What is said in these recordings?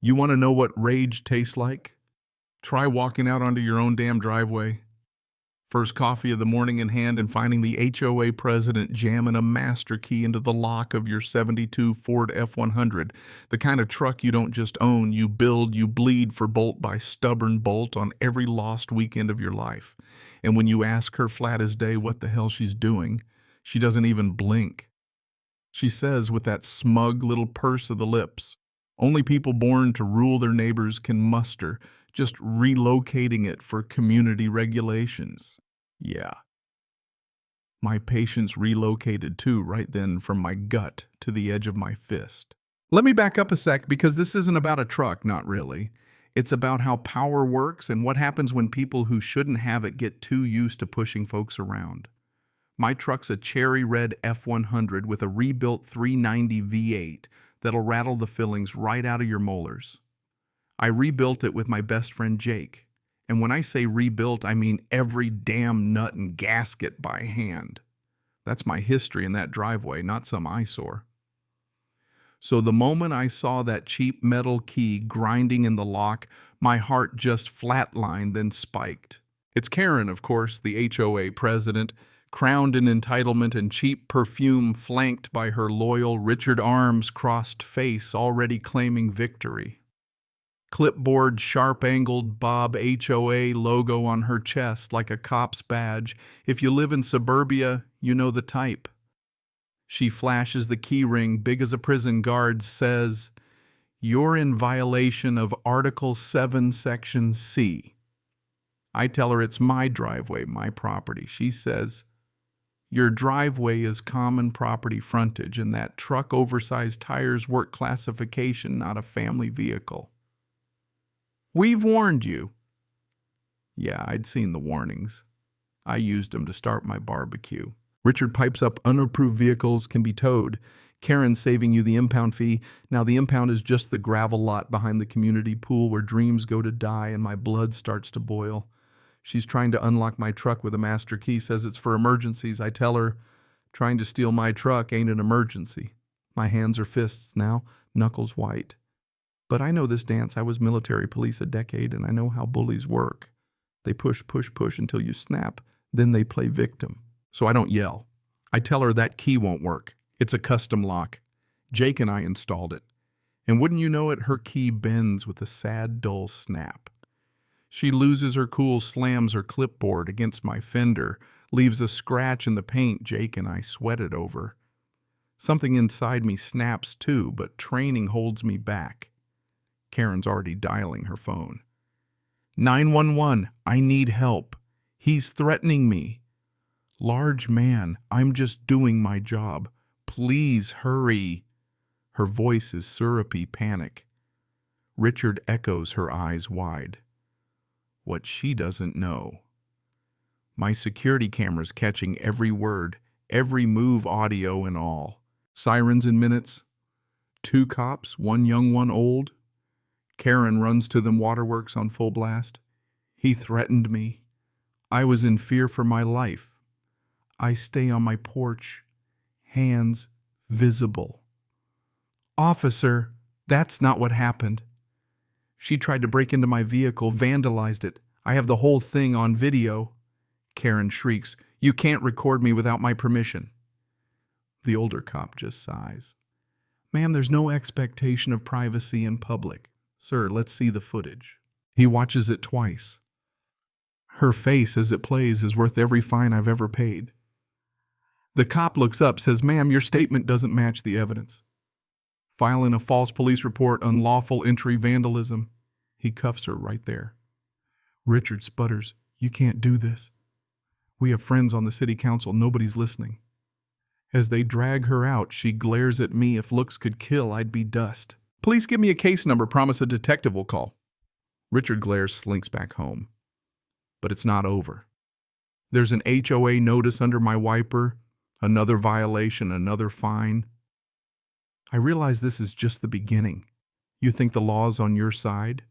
You want to know what rage tastes like? Try walking out onto your own damn driveway. First coffee of the morning in hand and finding the HOA president jamming a master key into the lock of your '72 Ford F-100, the kind of truck you don't just own, you build, you bleed for bolt by stubborn bolt on every lost weekend of your life. And when you ask her flat as day what the hell she's doing, she doesn't even blink. She says with that smug little purse of the lips, only people born to rule their neighbors can muster, just relocating it for community regulations. Yeah. My patience relocated too right then from my gut to the edge of my fist. Let me back up a sec because this isn't about a truck, not really. It's about how power works and what happens when people who shouldn't have it get too used to pushing folks around. My truck's a cherry red F-100 with a rebuilt 390 V8 that'll rattle the fillings right out of your molars. I rebuilt it with my best friend Jake. And when I say rebuilt, I mean every damn nut and gasket by hand. That's my history in that driveway, not some eyesore. So the moment I saw that cheap metal key grinding in the lock, my heart just flatlined, then spiked. It's Karen, of course, the HOA president, crowned in entitlement and cheap perfume, flanked by her loyal Richard Arms crossed face already claiming victory. Clipboard, sharp-angled Bob HOA logo on her chest like a cop's badge. If you live in suburbia, you know the type. She flashes the key ring, big as a prison guard, says, "You're in violation of Article 7, Section C." I tell her it's my driveway, my property. She says, "Your driveway is common property frontage, and that truck oversized tires work classification, not a family vehicle." "We've warned you." Yeah, I'd seen the warnings. I used them to start my barbecue. Richard pipes up, unapproved vehicles can be towed. Karen saving you the impound fee. Now the impound is just the gravel lot behind the community pool where dreams go to die and my blood starts to boil. She's trying to unlock my truck with a master key, says it's for emergencies. I tell her, trying to steal my truck ain't an emergency. My hands are fists now, knuckles white. But I know this dance. I was military police a decade, and I know how bullies work. They push, push, push until you snap. Then they play victim. So I don't yell. I tell her that key won't work. It's a custom lock. Jake and I installed it. And wouldn't you know it, her key bends with a sad, dull snap. She loses her cool, slams her clipboard against my fender, leaves a scratch in the paint Jake and I sweated over. Something inside me snaps too, but training holds me back. Karen's already dialing her phone. 911, I need help. He's threatening me. Large man, I'm just doing my job. Please hurry. Her voice is syrupy panic. Richard echoes, her eyes wide. What she doesn't know. My security camera's catching every word, every move, audio and all. Sirens in minutes. 2 cops, 1 young, 1 old. Karen runs to them, waterworks on full blast. He threatened me. I was in fear for my life. I stay on my porch, hands visible. Officer, that's not what happened. She tried to break into my vehicle, vandalized it. I have the whole thing on video. Karen shrieks, "You can't record me without my permission." The older cop just sighs. "Ma'am, there's no expectation of privacy in public. Sir, let's see the footage." He watches it twice. Her face as it plays is worth every fine I've ever paid. The cop looks up, says, "Ma'am, your statement doesn't match the evidence. Filing a false police report, unlawful entry, vandalism." He cuffs her right there. Richard sputters, "You can't do this. We have friends on the city council. Nobody's listening." As they drag her out, she glares at me. If looks could kill, I'd be dust. "Please give me a case number. Promise a detective will call." Richard glares, slinks back home. But it's not over. There's an HOA notice under my wiper. Another violation, another fine. I realize this is just the beginning. You think the law's on your side?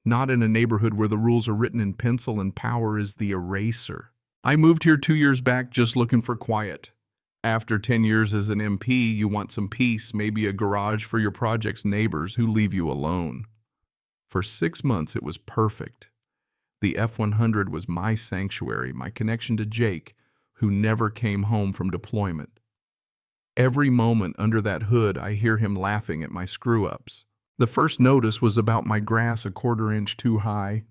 Not in a neighborhood where the rules are written in pencil and power is the eraser. I moved here 2 years back just looking for quiet. After 10 years as an MP, you want some peace, maybe a garage for your project's neighbors who leave you alone. For 6 months, it was perfect. The F-100 was my sanctuary, my connection to Jake, who never came home from deployment. Every moment under that hood, I hear him laughing at my screw-ups. The first notice was about my grass a quarter-inch too high,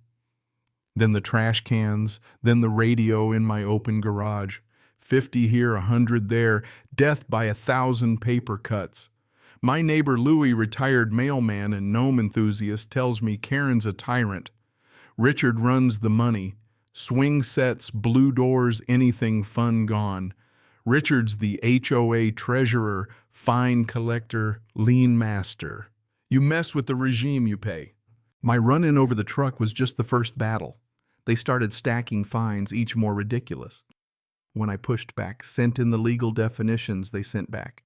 then the trash cans, then the radio in my open garage. 50 here, 100 there, death by 1,000 paper cuts. My neighbor Louie, retired mailman and gnome enthusiast, tells me Karen's a tyrant. Richard runs the money. Swing sets, blue doors, anything fun gone. Richard's the HOA treasurer, fine collector, lien master. You mess with the regime, you pay. My run-in over the truck was just the first battle. They started stacking fines, each more ridiculous. When I pushed back, sent in the legal definitions they sent back.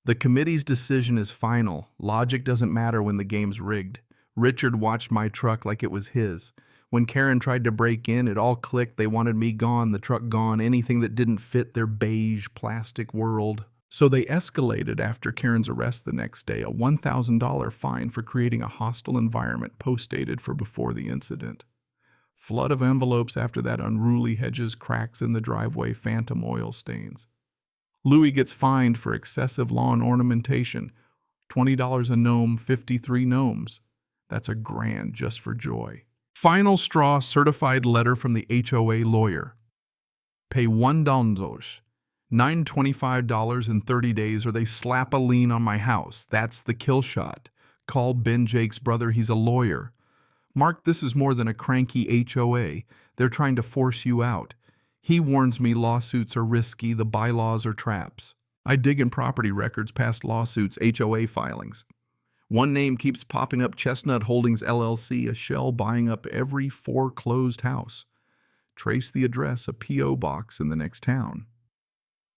The committee's decision is final. Logic doesn't matter when the game's rigged. Richard watched my truck like it was his. When Karen tried to break in, it all clicked. They wanted me gone, the truck gone, anything that didn't fit their beige plastic world. So they escalated after Karen's arrest the next day, a $1,000 fine for creating a hostile environment post-dated for before the incident. Flood of envelopes after that, unruly hedges, cracks in the driveway, phantom oil stains. Louis gets fined for excessive lawn ornamentation. $20 a gnome, 53 gnomes. That's $1,000 just for joy. Final straw certified letter from the HOA lawyer. Pay $1, $925 in 30 days or they slap a lien on my house. That's the kill shot. Call Ben Jake's brother, he's a lawyer. Mark, this is more than a cranky HOA. They're trying to force you out. He warns me lawsuits are risky, the bylaws are traps. I dig in property records, past lawsuits, HOA filings. One name keeps popping up, Chestnut Holdings LLC, a shell buying up every foreclosed house. Trace the address, a P.O. box in the next town.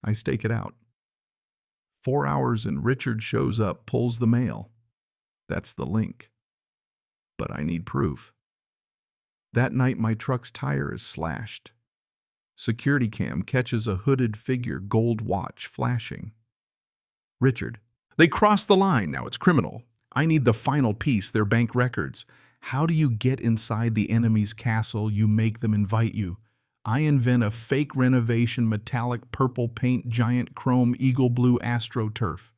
I stake it out. 4 hours and Richard shows up, pulls the mail. That's the link. But I need proof. That night my truck's tire is slashed. Security cam catches a hooded figure, gold watch flashing. Richard. They crossed the line, now it's criminal. I need the final piece, their bank records. How do you get inside the enemy's castle? You make them invite you. I invent a fake renovation, metallic purple paint, giant chrome, eagle blue AstroTurf.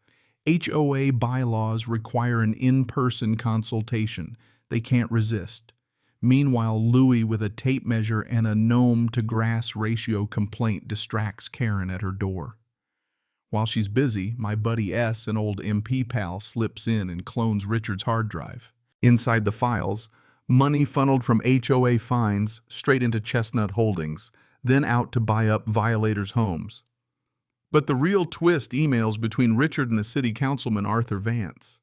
HOA bylaws require an in-person consultation. They can't resist. Meanwhile, Louis, with a tape measure and a gnome-to-grass ratio complaint, distracts Karen at her door. While she's busy, my buddy S, an old MP pal, slips in and clones Richard's hard drive. Inside the files, money funneled from HOA fines straight into Chestnut Holdings, then out to buy up violators' homes. But the real twist, emails between Richard and the city councilman Arthur Vance.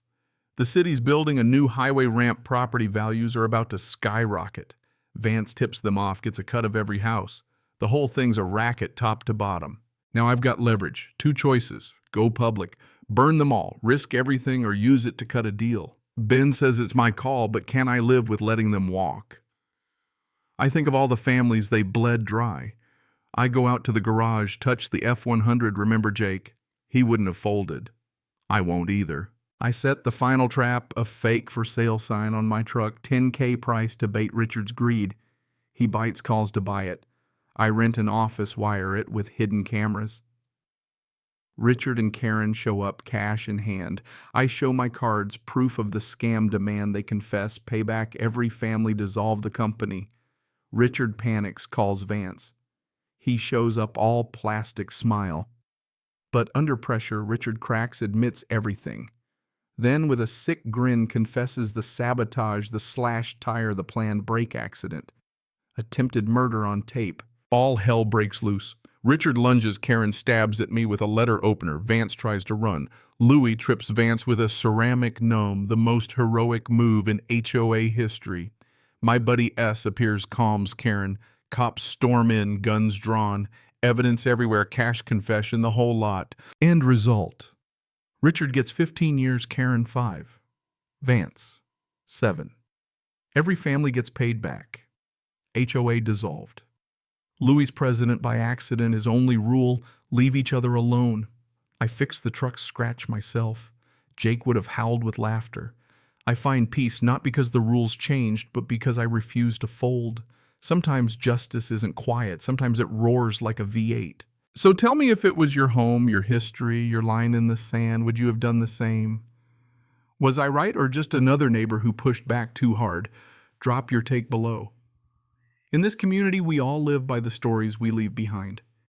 The city's building a new highway ramp, property values are about to skyrocket. Vance tips them off, gets a cut of every house. The whole thing's a racket top to bottom. Now I've got leverage, 2 choices, go public, burn them all, risk everything or use it to cut a deal. Ben says it's my call, but can I live with letting them walk? I think of all the families they bled dry. I go out to the garage, touch the F-100, remember Jake? He wouldn't have folded. I won't either. I set the final trap, a fake for sale sign on my truck, $10K price to bait Richard's greed. He bites, calls to buy it. I rent an office, wire it with hidden cameras. Richard and Karen show up, cash in hand. I show my cards, proof of the scam demand. They confess, pay back every family, dissolve the company. Richard panics, calls Vance. He shows up, all plastic smile. But under pressure, Richard cracks, admits everything. Then, with a sick grin, confesses the sabotage, the slashed tire, the planned brake accident. Attempted murder on tape. All hell breaks loose. Richard lunges, Karen stabs at me with a letter opener. Vance tries to run. Louis trips Vance with a ceramic gnome, the most heroic move in HOA history. My buddy S appears, calms Karen. Cops storm in, guns drawn. Evidence everywhere, cash confession, the whole lot. End result. Richard gets 15 years, Karen 5. Vance, 7. Every family gets paid back. HOA dissolved. Louis president by accident, his only rule, Leave each other alone. I fix the truck's scratch myself. Jake would have howled with laughter. I find peace not because the rules changed, but because I refuse to fold. Sometimes justice isn't quiet. Sometimes it roars like a V8. So tell me, if it was your home, your history, your line in the sand, would you have done the same? Was I right, or just another neighbor who pushed back too hard? Drop your take below. In this community, we all live by the stories we leave behind.